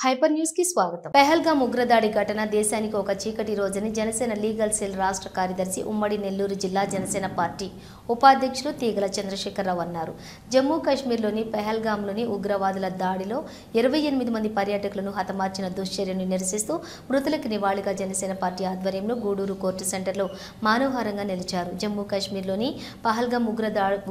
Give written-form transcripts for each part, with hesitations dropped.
Hyper news కి స్వాగతం. పెహల్గాం ఉగ్రదాడి ఘటన దేశానికి ఒక చీకటి రోజని జనసేన లీగల్ సెల్ రాష్ట్ర కార్యదర్శి ఉమ్మడి నెల్లూరు జిల్లా జనసేన పార్టీ ఉపాధ్యక్షులు తీగల చంద్రశేఖరరావు అన్నారు. జమ్మూ కాశ్మీర్లోని పెహల్గాంలోని ఉగ్రవాదుల దాడిలో 28 మంది పర్యాటకులను హతమార్చిన దుశ్చర్యను నిరసిస్తూ మృతులకు నివాళిగా జనసేన పార్టీ ఆధ్వర్యంలో గూడూరు కోర్టు సెంటర్లో మానవహారంగా నిలిచారు. జమ్మూ కాశ్మీర్లోని పహల్గాం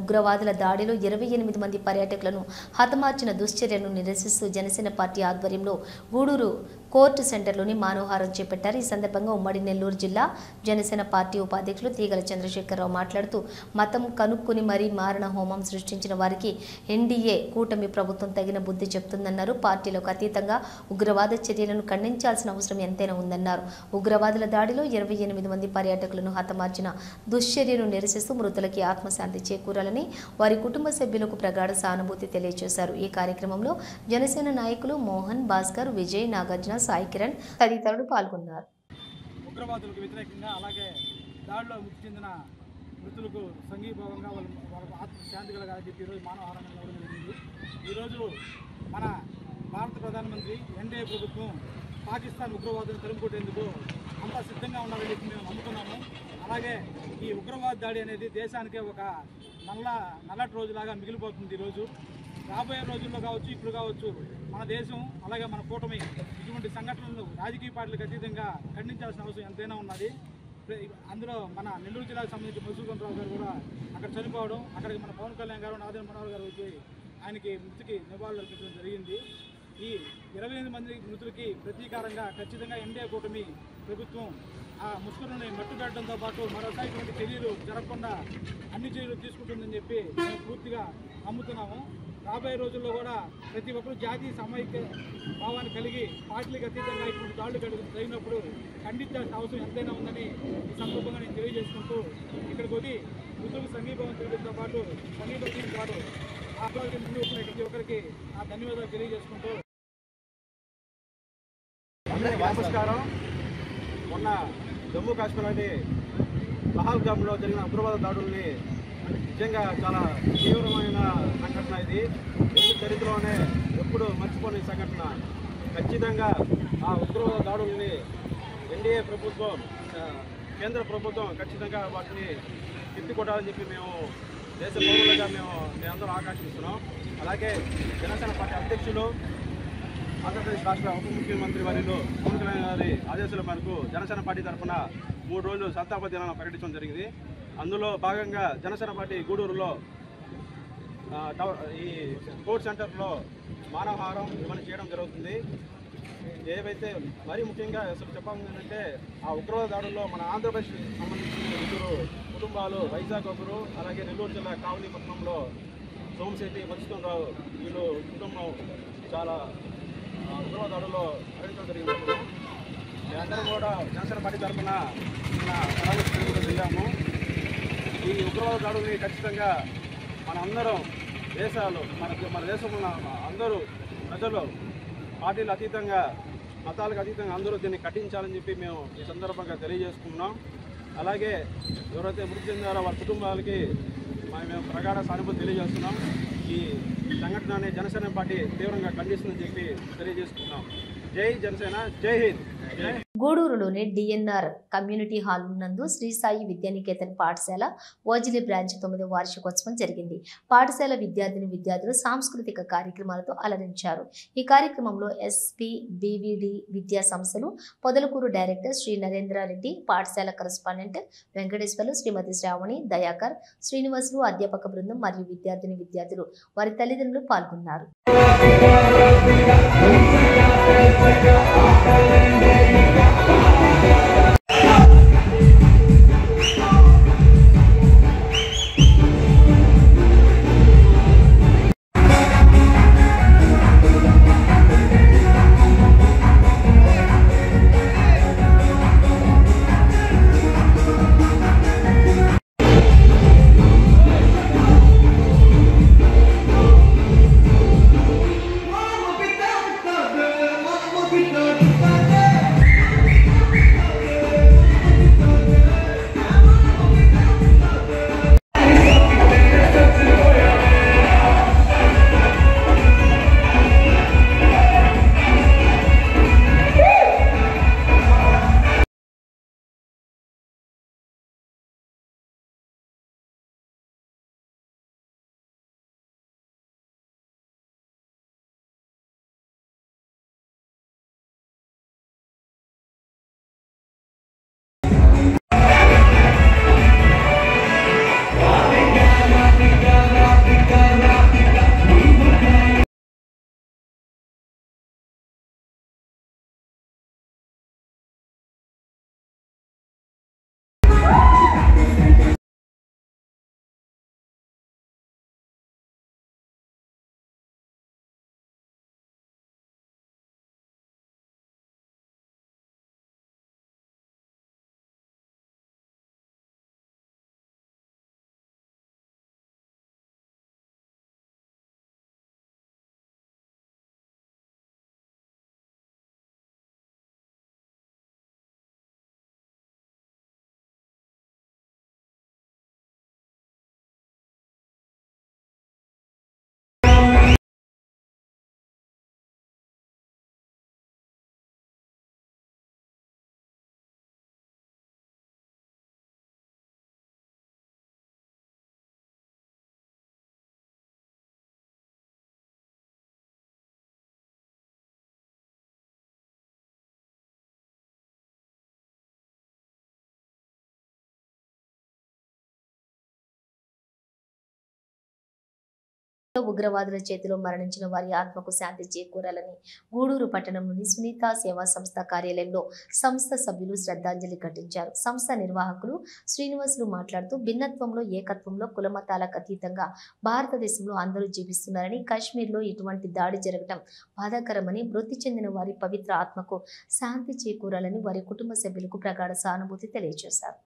ఉగ్రవాదుల దాడిలో 28 మంది పర్యాటకులను హతమార్చిన దుశ్చర్యను నిరసిస్తూ జనసేన పార్టీ ఆధ్వర్యంలో గూడూరు కోర్టు సెంటర్లోని మానవహారం చేపట్టారు. ఈ సందర్భంగా ఉమ్మడి నెల్లూరు జిల్లా జనసేన పార్టీ ఉపాధ్యక్షులు తీగల చంద్రశేఖరరావు మాట్లాడుతూ మతం కనుక్కుని మరీ మారణ హోమం సృష్టించిన వారికి ఎన్డీఏ కూటమి ప్రభుత్వం తగిన బుద్ధి చెప్తుందన్నారు. పార్టీలకు అతీతంగా ఉగ్రవాద చర్యలను ఖండించాల్సిన అవసరం ఎంతైనా ఉందన్నారు. ఉగ్రవాదుల దాడిలో 28 మంది పర్యాటకులను హతమార్చిన దుశ్చర్యను నిరసిస్తూ మృతులకి ఆత్మశాంతి చేకూరాలని వారి కుటుంబ సభ్యులకు ప్రగాఢ సానుభూతి తెలియజేశారు. ఈ కార్యక్రమంలో జనసేన నాయకులు మోహన్, భాస్కర్, విజయ్, నాగార్జున, సాయి కిరణ్ తదితరులు పాల్గొన్నారు. ఉగ్రవాదులకు వ్యతిరేకంగా అలాగే దాడిలో మృతి చెందిన మృతులకు సంఘీభావంగా వాళ్ళ ఆత్మశాంతి కలగాలని చెప్పి ఈరోజు మానవహారంగా ఇవ్వడం జరిగింది. ఈరోజు మన భారత ప్రధానమంత్రి ఎన్డీఏ ప్రభుత్వం పాకిస్తాన్ ఉగ్రవాదులను తరుముకొట్టేందుకు అంతా సిద్ధంగా ఉండాలని చెప్పి మేము నమ్ముతున్నాము. అలాగే ఈ ఉగ్రవాద దాడి అనేది దేశానికే ఒక నల్లటి రోజులాగా మిగిలిపోతుంది. ఈరోజు రాబోయే రోజుల్లో కావచ్చు, ఇప్పుడు కావచ్చు, మన దేశం అలాగే మన కూటమి ఇటువంటి సంఘటనలను రాజకీయ పార్టీలకు అతీతంగా ఖండించాల్సిన అవసరం ఎంతైనా ఉన్నది. అందులో మన నెల్లూరు జిల్లాకు సంబంధించి మధుసూదన్ రావు గారు కూడా అక్కడ చనిపోవడం, అక్కడికి మన పవన్ కళ్యాణ్ గారు, నాదెండ్ల మనోహర్ గారు వచ్చి ఆయనకి మృతికి నివాళులు అర్పించడం జరిగింది. ఈ 28 మంది మృతులకి ప్రతీకారంగా ఖచ్చితంగా ఎన్డీఏ కూటమి ప్రభుత్వం ఆ ముస్లింలని మట్టుబెట్టడంతో పాటు మరోసారి ఇటువంటి చర్యలు జరగకుండా అన్ని చర్యలు తీసుకుంటుందని చెప్పి మేము పూర్తిగా నమ్ముతున్నాము. రాబోయే రోజుల్లో కూడా ప్రతి ఒక్కరూ జాతీయ సమైక్య భావాన్ని కలిగి పార్టీలకు అతీతంగా ఇటువంటి దాడులు జరిగినప్పుడు ఖండించాల్సిన అవసరం ఎంతైనా ఉందని ఈ సందర్భంగా నేను తెలియజేసుకుంటూ ఇక్కడికి వచ్చి మృతులకు సంఘీభావం తెలియడంతో పాటు ఆ ముందు ప్రతి ఒక్కరికి ఆ ధన్యవాదాలు తెలియజేసుకుంటూ అందరికీ నమస్కారం. మొన్న జమ్మూ కాశ్మీర్లోని పహల్గామ్లో జరిగిన ఉగ్రవాద దాడుల్ని నిజంగా చాలా తీవ్రమైన సంఘటన. ఇది చరిత్రలోనే ఎప్పుడు మర్చిపోని సంఘటన. ఖచ్చితంగా ఆ ఉగ్రవాద దాడుల్ని ఎన్డీఏ ప్రభుత్వం, కేంద్ర ప్రభుత్వం ఖచ్చితంగా వాటిని తిప్పికొట్టాలని చెప్పి మేము దేశ పౌరులుగా మేమందరం ఆకాంక్షిస్తున్నాం. అలాగే జనసేన పార్టీ అధ్యక్షులు, ఆంధ్రప్రదేశ్ రాష్ట్ర ఉప ముఖ్యమంత్రి వర్యులు పవన్ కళ్యాణ్ గారి ఆదేశాల మేరకు జనసేన పార్టీ తరఫున 3 రోజులు సంతాప దినాలను ప్రకటించడం జరిగింది. అందులో భాగంగా జనసేన పార్టీ గూడూరులో ఈ కోర్ట్ సెంటర్లో మానవహారం ఇవన్నీ చేయడం జరుగుతుంది. ఏవైతే మరీ ముఖ్యంగా అసలు చెప్పాలి ఏంటంటే ఆ ఉగ్రవాద దాడుల్లో మన ఆంధ్రప్రదేశ్ సంబంధించిన 2 కుటుంబాలు, వైజాగ్ ఒకరు, అలాగే నెల్లూరు జిల్లా కావలిపట్నంలో సోమశెట్టి, మధుసూదన్ రావు, వీళ్ళు కుటుంబం చాలా ఉగ్రవాద దాడుల్లో మరణించడం జరిగింది. మేమందరం కూడా జనసేన పార్టీ తరఫున వెళ్ళాము. ఈ ఉగ్రవాద దాడుల్ని ఖచ్చితంగా మన అందరం దేశాలు, మన దేశంలో అందరూ ప్రజలు పార్టీలు అతీతంగా, మతాలకు అతీతంగా అందరూ దీన్ని ఖండించాలని చెప్పి మేము ఈ సందర్భంగా తెలియజేసుకున్నాం. అలాగే ఎవరైతే మృతి చెందారో వారి కుటుంబాలకి మేము ప్రగాఢ సానుభూతి తెలియజేస్తున్నాం. ఈ సంఘటనని జనసేన పార్టీ తీవ్రంగా ఖండిస్తుందని చెప్పి తెలియజేసుకున్నాం. జై జనసేన, జై హింద్. గూడూరులోని డిఎన్ఆర్ కమ్యూనిటీ హాల్ నందు శ్రీ సాయి విద్యానికేతన్ పాఠశాల ఓజిలి బ్రాంచ్ 9వ వార్షికోత్సవం జరిగింది. పాఠశాల విద్యార్థులు సాంస్కృతిక కార్యక్రమాలతో అలరించారు. ఈ కార్యక్రమంలో ఎస్పీ బీవీడి విద్యా సంస్థలు పొదలకూరు డైరెక్టర్ శ్రీ నరేంద్రారెడ్డి, పాఠశాల కరస్పాండెంట్ వెంకటేశ్వర్లు, శ్రీమతి శ్రావణి, దయాకర్, శ్రీనివాసులు, అధ్యాపక బృందం మరియు విద్యార్థులు వారి తల్లిదండ్రులు పాల్గొన్నారు. ఉగ్రవాదుల చేతిలో మరణించిన వారి ఆత్మకు శాంతి చేకూరాలని గూడూరు పట్టణంలోని సునీత సేవా సంస్థ కార్యాలయంలో సంస్థ సభ్యులు శ్రద్ధాంజలి ఘటించారు. సంస్థ నిర్వాహకులు శ్రీనివాసులు మాట్లాడుతూ భిన్నత్వంలో ఏకత్వంలో కులమతాలకు అతీతంగా భారతదేశంలో అందరూ జీవిస్తున్నారని, కాశ్మీర్లో ఇటువంటి దాడి జరగడం బాధాకరమని, మృతి చెందిన వారి పవిత్ర ఆత్మకు శాంతి చేకూరాలని వారి కుటుంబ సభ్యులకు ప్రగాఢ సానుభూతి తెలియజేశారు.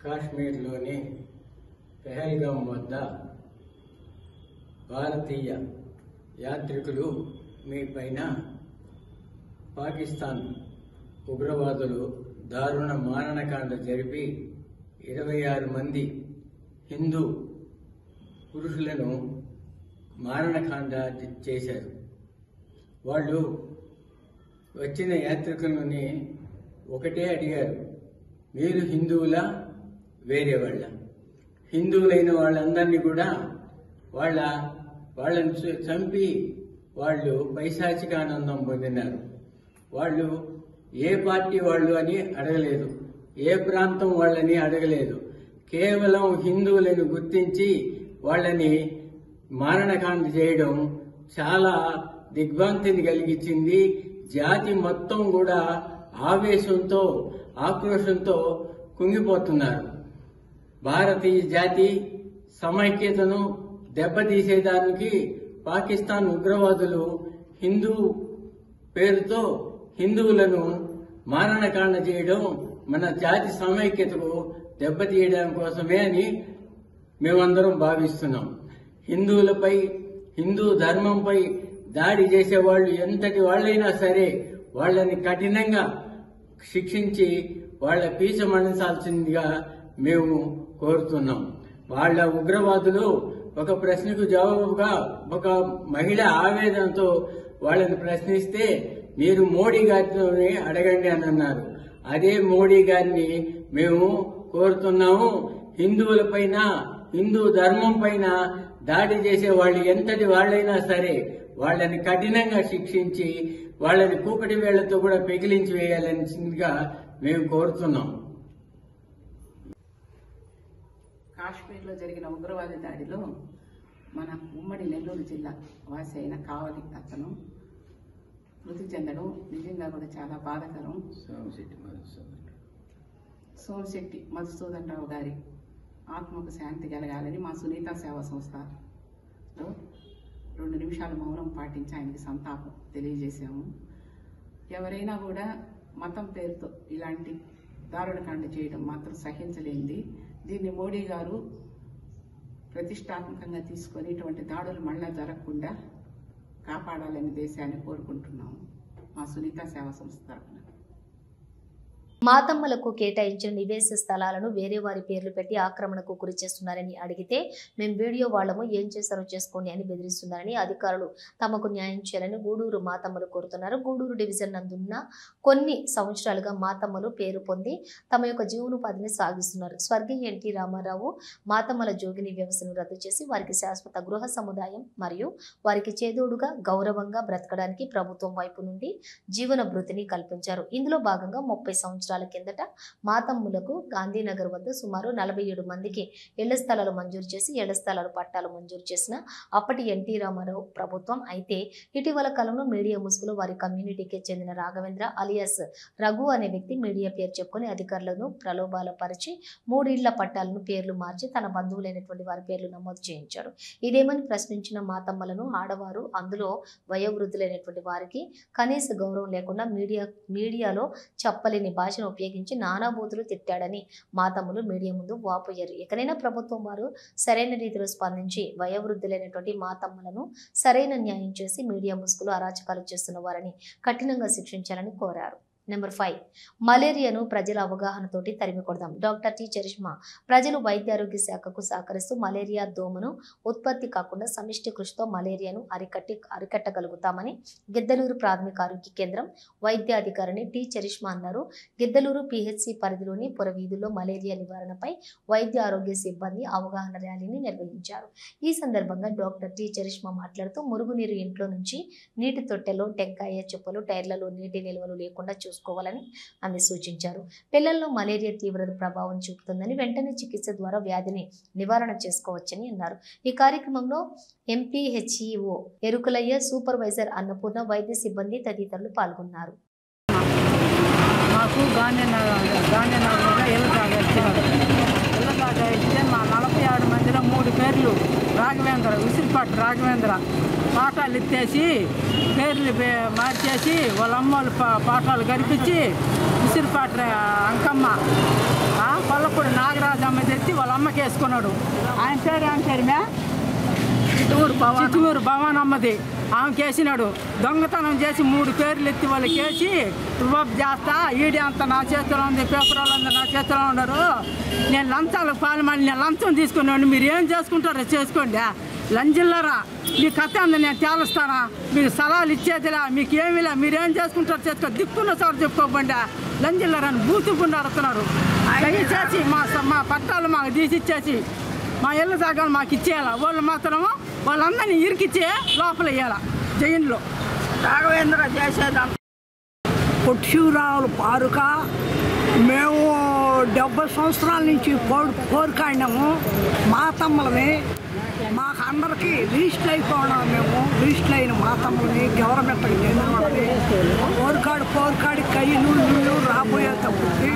కాశ్మీర్లోని పెహల్గాం వద్ద భారతీయ యాత్రికులు మీ పైన పాకిస్తాన్ ఉగ్రవాదులు దారుణ మారణకాండ జరిపి 26 మంది హిందూ పురుషులను మారణకాండ చేశారు. వాళ్ళు వచ్చిన యాత్రికులని ఒకటే అడిగారు, మీరు హిందువులా వేరే వాళ్ళ? హిందువులైన వాళ్ళందరినీ కూడా వాళ్ళని చంపి వాళ్ళు పైశాచిక ఆనందం పొందినారు. వాళ్ళు ఏ పార్టీ వాళ్ళు అని అడగలేదు, ఏ ప్రాంతం వాళ్ళని అడగలేదు. కేవలం హిందువులను గుర్తించి వాళ్ళని మారణకాండ చేయడం చాలా దిగ్భ్రాంతిని కలిగించింది. జాతి మొత్తం కూడా ఆవేశంతో ఆక్రోశంతో కుంగిపోతున్నారు. భారతీయ జాతి సమైక్యతను దెబ్బతీసేదానికి పాకిస్తాన్ ఉగ్రవాదులు హిందూ పేరుతో హిందువులను మారణకాండ చేయడం మన జాతి సమైక్యతకు దెబ్బతీయడం కోసమే అని మేమందరం భావిస్తున్నాం. హిందువులపై, హిందూ ధర్మంపై దాడి చేసేవాళ్ళు ఎంతటి వాళ్ళైనా సరే వాళ్ళని కఠినంగా శిక్షించి వాళ్ళ పీచ మణించాల్సిందిగా మేము కోరుతున్నాం. వాళ్ళ ఉగ్రవాదులు ఒక ప్రశ్నకు జవాబుగా ఒక మహిళ ఆవేదనతో వాళ్ళని ప్రశ్నిస్తే, మీరు మోడీ గారిని అడగండి అని అన్నారు. అదే మోడీ గారిని మేము కోరుతున్నాము, హిందువులపైన, హిందూ ధర్మం పైన దాడి చేసే వాళ్ళు ఎంతటి వాళ్ళైనా సరే వాళ్ళని కఠినంగా శిక్షించి వాళ్ళని కూకటి వేళ్లతో కూడా పెకిలించి వేయాలనిగా మేము కోరుతున్నాం. కాశ్మీర్లో జరిగిన ఉగ్రవాద దాడిలో మన ఉమ్మడి నెల్లూరు జిల్లా వాసి అయిన కావలి అతను మృతి చెందడం నిజంగా కూడా చాలా బాధాకరం. సోమశెట్టి మధుసూదన్ రావు గారి ఆత్మకు శాంతి కలగాలని మా సునీత సేవా సంస్థలో 2 నిమిషాల మౌనం పాటించి ఆయనకి సంతాపం తెలియజేశాము. ఎవరైనా కూడా మతం పేరుతో ఇలాంటి దారుణకాండ చేయడం మాత్రం సహించలేనిది. దీన్ని మోడీ గారు ప్రతిష్టాత్మకంగా తీసుకొని ఇటువంటి దాడులు మళ్ళా జరగకుండా కాపాడాలని దేశాన్ని కోరుకుంటున్నాము మా సునీత సేవా సంస్థ తరఫున. మాతమ్మలకు కేటాయించిన నివేశ స్థలాలను వేరే వారి పేర్లు పెట్టి ఆక్రమణకు గురి చేస్తున్నారని అడిగితే, మేము వీడియో వాళ్ళము, ఏం చేశారో చేసుకోండి అని బెదిరిస్తున్నారని అధికారులు తమకు న్యాయం చేయాలని గూడూరు మాతమ్మలు కోరుతున్నారు. గూడూరు డివిజన్ నందున్న కొన్ని సంవత్సరాలుగా మాతమ్మలు పేరు పొంది తమ యొక్క జీవనోపాధిని సాగిస్తున్నారు. స్వర్గీయ ఎన్టీ రామారావు మాతమ్మల జోగిని వ్యవస్థను రద్దు చేసి వారికి శాశ్వత గృహ సముదాయం మరియు వారికి చేదోడుగా గౌరవంగా బ్రతకడానికి ప్రభుత్వం వైపు నుండి జీవన భృతిని కల్పించారు. ఇందులో భాగంగా 30 సంవత్సరాలు సంవత్సరాల కిందట మాతమ్ములకు గాంధీనగర్ వద్ద సుమారు 47 మందికి ఇళ్ల స్థలాలు మంజూరు చేసి ఇళ్ల స్థలాలు పట్టాలు మంజూరు చేసిన అప్పటి ఎన్టీ రామారావు ప్రభుత్వం. అయితే ఇటీవల కాలంలో మీడియా ముసుగులో వారి కమ్యూనిటీకి చెందిన రాఘవేంద్ర అలియాస్ రఘు అనే వ్యక్తి మీడియా పేరు చెప్పుకొని అధికారులను ప్రలోభాల పరిచి 3 ఇళ్ల పట్టాలను పేర్లు మార్చి తన బంధువులైనటువంటి వారి పేర్లు నమోదు చేయించాడు. ఇదేమని ప్రశ్నించిన మాతమ్మలను ఆడవారు, అందులో వయోవృద్ధులైనటువంటి వారికి కనీస గౌరవం లేకుండా మీడియాలో చెప్పలేని భాషను ఉపయోగించి నానాబూతులు తిట్టాడని మాతమ్మలు మీడియా ముందు వాపోయారు. ఎక్కడైనా ప్రభుత్వం వారు సరైన రీతిలో స్పందించి వయోవృద్ధులైనటువంటి మాతమ్మలను సరైన న్యాయం చేసి మీడియా ముసుగులో అరాచకాలు చేస్తున్న వారిని కఠినంగా శిక్షించాలని కోరారు. నెంబర్ 5, మలేరియాను ప్రజల అవగాహనతోటి తరిమి కొడదాం. డాక్టర్ టి చరిష్మా ప్రజలు వైద్య ఆరోగ్య శాఖకు సహకరిస్తూ మలేరియా దోమను ఉత్పత్తి కాకుండా సమిష్టి కృషితో మలేరియాను అరికట్టగలుగుతామని గిద్దలూరు ప్రాథమిక ఆరోగ్య కేంద్రం వైద్య అధికారిని టి చరిష్మా అన్నారు. గిద్దలూరు పిహెచ్సి పరిధిలోని పురవీధుల్లో మలేరియా నివారణపై వైద్య ఆరోగ్య సిబ్బంది అవగాహన ర్యాలీని నిర్వహించారు. ఈ సందర్భంగా డాక్టర్ టి చరిష్మా మాట్లాడుతూ మురుగునీరు ఇంట్లో నుంచి నీటి తొట్టెలో టెంకాయ చుప్పలు టైర్లలో నీటి నిల్వలు లేకుండా చూసుకోవాలని ఆమె సూచించారు. పిల్లల్లో మలేరియా తీవ్ర ప్రభావం చూపుతుందని వెంటనే చికిత్స ద్వారా వ్యాధిని నివారణ చేసుకోవచ్చని అన్నారు. ఈ కార్యక్రమంలో ఎంపీహెచ్ఈఓ ఎరుకులయ్య, సూపర్వైజర్ అన్నపూర్ణ, వైద్య సిబ్బంది తదితరులు పాల్గొన్నారు. మాకు గాంధీనగర్లో ఇళ్ళ జాగా ఇస్తే మా 46 మందిలో 3 పేర్లు రాఘవేంద్ర, విసిరిపాటి రాఘవేంద్ర పాఠాలు ఇచ్చేసి పేర్లు మార్చేసి వాళ్ళ అమ్మోళ్ళు పాఠాలు గడిపించి విసిరిపాటి అంకమ్మ, పల్లపూడి నాగరాజమ్మ తెచ్చి వాళ్ళ అమ్మకి వేసుకున్నాడు. ఆయన పేరు ఏం పేరుమే చిత్తూరు భవానమ్మది ఆమెకి వేసినాడు. దొంగతనం చేసి 3 పేర్లు ఎత్తి వాళ్ళకి వేసి రుబాబ్ చేస్తా, ఈడీ అంతా నా చేతిలో ఉంది, పేపర్ వాళ్ళంతా నా చేతిలో ఉన్నారు, నేను లంచాలకు పాల్మని నేను లంచం తీసుకున్నాను, మీరు ఏం చేసుకుంటారో చేసుకోండి, లంజిల్లరా మీ కథ అంది నేను తేలుస్తానా, మీకు సలహాలు ఇచ్చేదిలా, మీకు ఏమిలా, మీరేం చేసుకుంటారో చేసుకో, దిక్కున్న సార్ చెప్పుకోబండి లంజిల్లరని బూతుకుండా అడుగుతున్నారు. దయచేసి మా పట్టాలు మాకు తీసిచ్చేసి మా ఇళ్ళ జాగాలు మాకు ఇచ్చేయాల, వాళ్ళు మాత్రము వాళ్ళందరినీ ఇరికిచ్చి లోపల వేయాల జైన్లో. రాఘవేంద్ర చేసేదాన్ని పొట్టిరావులు పారుక మేము 70 సంవత్సరాల నుంచి పోరుకాడినాము. మా తమ్ములని మాకు అందరికీ రిజిస్టర్ అయిపోయినాము. మేము రిజిస్టర్ అయిన మా తమ్ములని గవర్నమెంట్కి చెందిన వాళ్ళని పోరుకాడి ఇల్లు రాబోయేటప్పటికి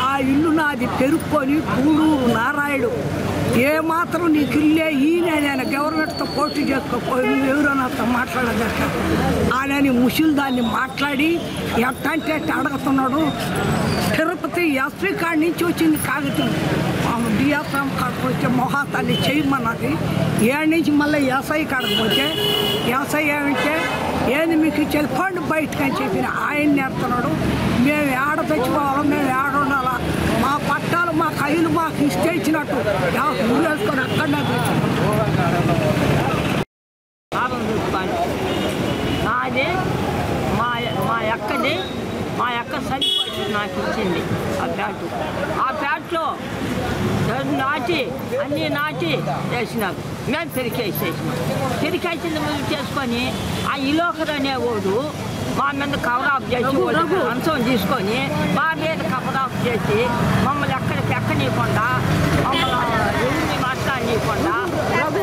ఆ ఇల్లు నాది పెరుక్కొని పూడూరు నారాయణుడు ఏమాత్రం నీకు ఇల్లే ఈయన గవర్నమెంట్తో పోటీ చేసుకోపోయి నువ్వు ఎవరైనా మాట్లాడదట అని ముసలి దాన్ని మాట్లాడి ఎట్టంటే అడుగుతున్నాడు. తిరుపతి ఎస్పీ కాడి నుంచి వచ్చింది కాగితం, డిఎస్ఎం కాడికి వచ్చే మొహాతాన్ని చేయమన్నది. ఏడు నుంచి మళ్ళీ ఎస్ఐ కాడికి పోతే ఎస్ఐ ఏమంటే ఏంది మీకు ఇచ్చేది ఫండ్ బయటకు అని చెప్పిన ఆయన నేర్తున్నాడు. మేము ఏడ తెచ్చుకోవాలో, మేము ఏడ ఉండాలా, మా పట్టాలు మా కైలు మాకు ఇస్తే ఇచ్చినట్టు ఊరు వేసుకొని అక్కడనే నాది మా అక్క సరిపోయి నాకు ఇచ్చింది ఆ ప్యాట్లో నాటి అన్నీ నాటి వేసినారు. మేము పెరికేసేసినాం. పెరికేసింది ముందు చేసుకొని ఆ ఇలోకర్ అనేవాడు మా మీద కవర్ ఆఫ్ చేసి లంచం తీసుకొని మా మీద కవర్ ఆఫ్ చేసి మమ్మల్ని ఎక్కనీయకుండా మమ్మల్ని ఎవరిని మాట్లాడనీయకుండా రఘు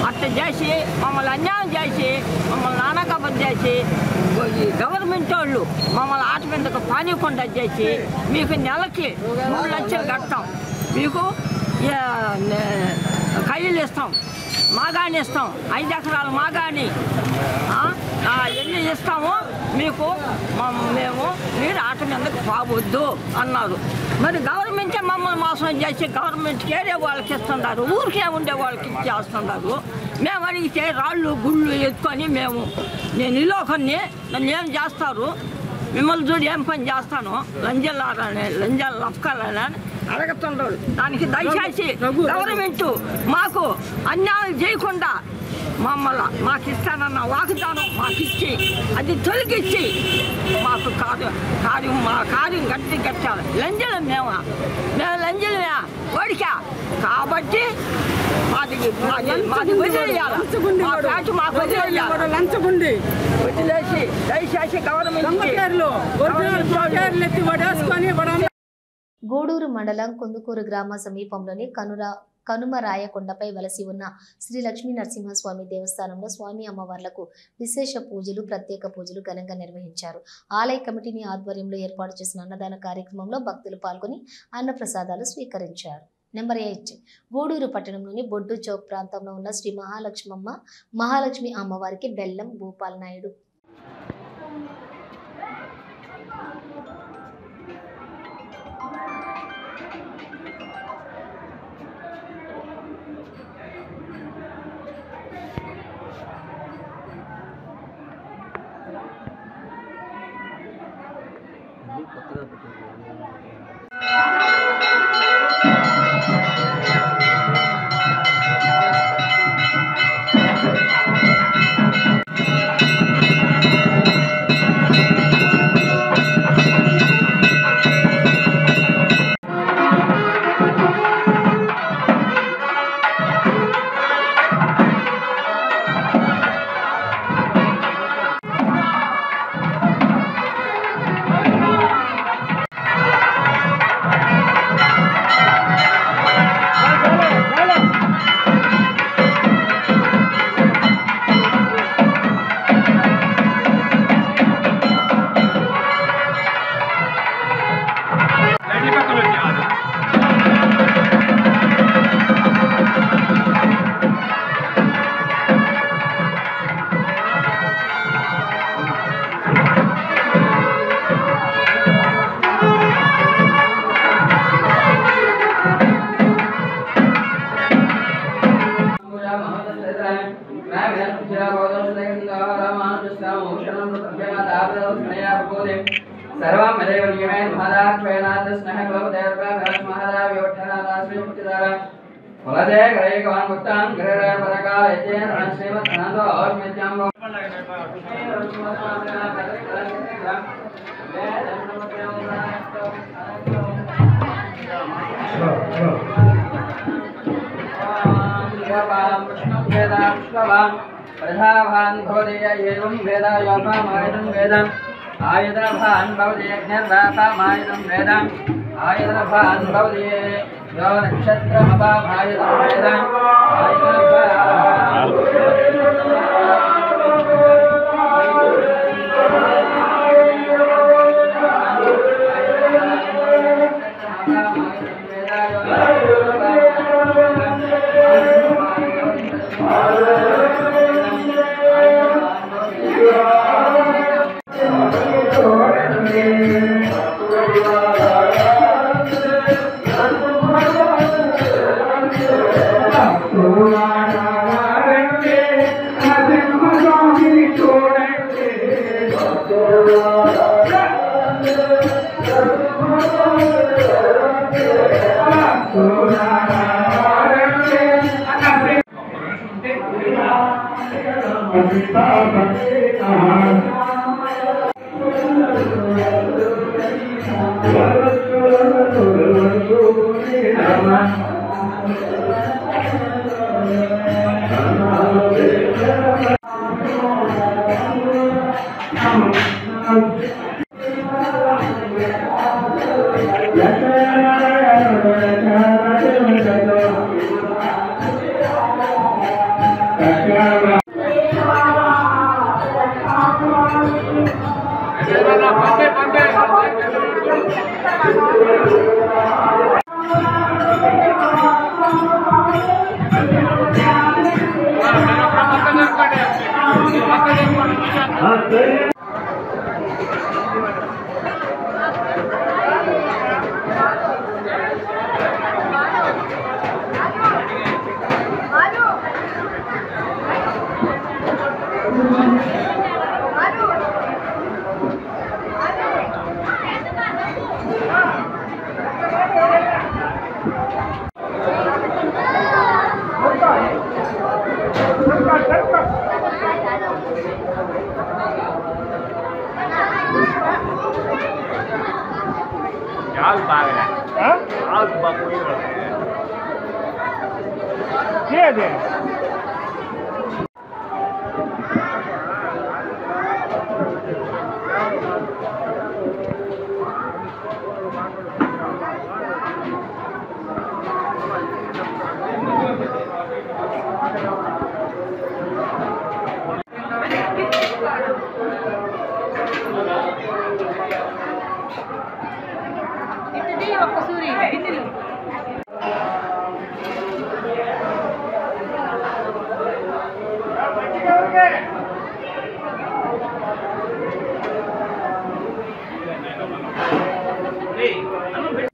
అట్లా చేసి మమ్మల్ని అన్యాయం చేసి మమ్మల్ని నానకబం చేసి గవర్నమెంట్ వాళ్ళు మమ్మల్ని ఆట మీదకు పానీయకుండా చేసి మీకు నెలకి 3 లక్షలు కడతాం, మీకు కయ్యలు ఇస్తాం, మాగాని ఇస్తాం, 5 ఎకరాలు మాగాని ఎన్ని ఇస్తామో మీకు మీరు ఆట మీదకు పోవద్దు అన్నారు. మరి గవర్నమెంటే మమ్మల్ని మోసం చేసి గవర్నమెంట్కి ఏరే వాళ్ళకి ఇస్తున్నారు, ఊరికే ఉండే వాళ్ళకి ఇచ్చేస్తున్నారు. మేము అడిగితే రాళ్ళు గుళ్ళు ఎత్తుకొని నేను ఇలోకన్ని నన్ను ఏం చేస్తారు, మిమ్మల్ని చూడు ఏం పని చేస్తాను, లంజాలు లఫకాలని అడుగుతుండ్రు. దానికి దయచేసి గవర్నమెంట్ మాకు అన్యాయం చేయకుండా మమ్మల్ని మాకు ఇస్తానన్న వాగ్దానం మాకు ఇచ్చి అది తొలగించి మాకు మా కార్యం గట్టి కట్టాలి. లంజలం మేము లంజలమే ఓడికా కాబట్టి మాది వదిలేయాలి. మాకు వదిలేయాలి. వదిలేసి దయచేసి గవర్నమెంట్ గూడూరు మండలం కుందుకూరు గ్రామ సమీపంలోని కనుమరాయకొండపై వలసి ఉన్న శ్రీ లక్ష్మీ నరసింహస్వామి దేవస్థానంలో స్వామి అమ్మవార్లకు విశేష పూజలు ప్రత్యేక పూజలు ఘనంగా నిర్వహించారు. ఆలయ కమిటీని ఆధ్వర్యంలో ఏర్పాటు చేసిన అన్నదాన కార్యక్రమంలో భక్తులు పాల్గొని అన్నప్రసాదాలు స్వీకరించారు. నెంబర్ 8 గూడూరు పట్టణంలోని బొడ్డు చౌక్ ప్రాంతంలో ఉన్న శ్రీ మహాలక్ష్మి అమ్మవారికి బెల్లం భూపాల్ నాయుడు प्रधाभान् भवदेय एवं वेद योपामायनं वेदम् आयुधभान् भवदेय ज्ञर्वापामायनं वेदम् आयुधभान् भवदेय यो नक्षत्रमपामायनं वेदम् Let's go.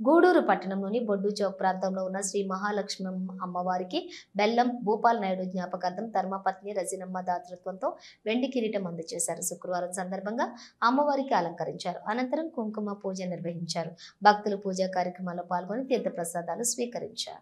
గూడూరు పట్టణంలోని బొడ్డు చౌక్ ప్రాంతంలో ఉన్న శ్రీ మహాలక్ష్మి అమ్మవారికి బెల్లం భూపాల్ నాయుడు జ్ఞాపకార్థం ధర్మపత్ని రజినమ్మ దాతృత్వంతో వెండి కిరీటం అందజేశారు. శుక్రవారం సందర్భంగా అమ్మవారికి అలంకరించారు. అనంతరం కుంకుమ పూజ నిర్వహించారు. భక్తులు పూజా కార్యక్రమాల్లో పాల్గొని తీర్థ ప్రసాదాలు స్వీకరించారు.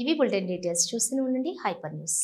ఇవి బులెటిన్ డీటెయిల్స్. చూస్తూనే ఉండండి హైపర్ న్యూస్.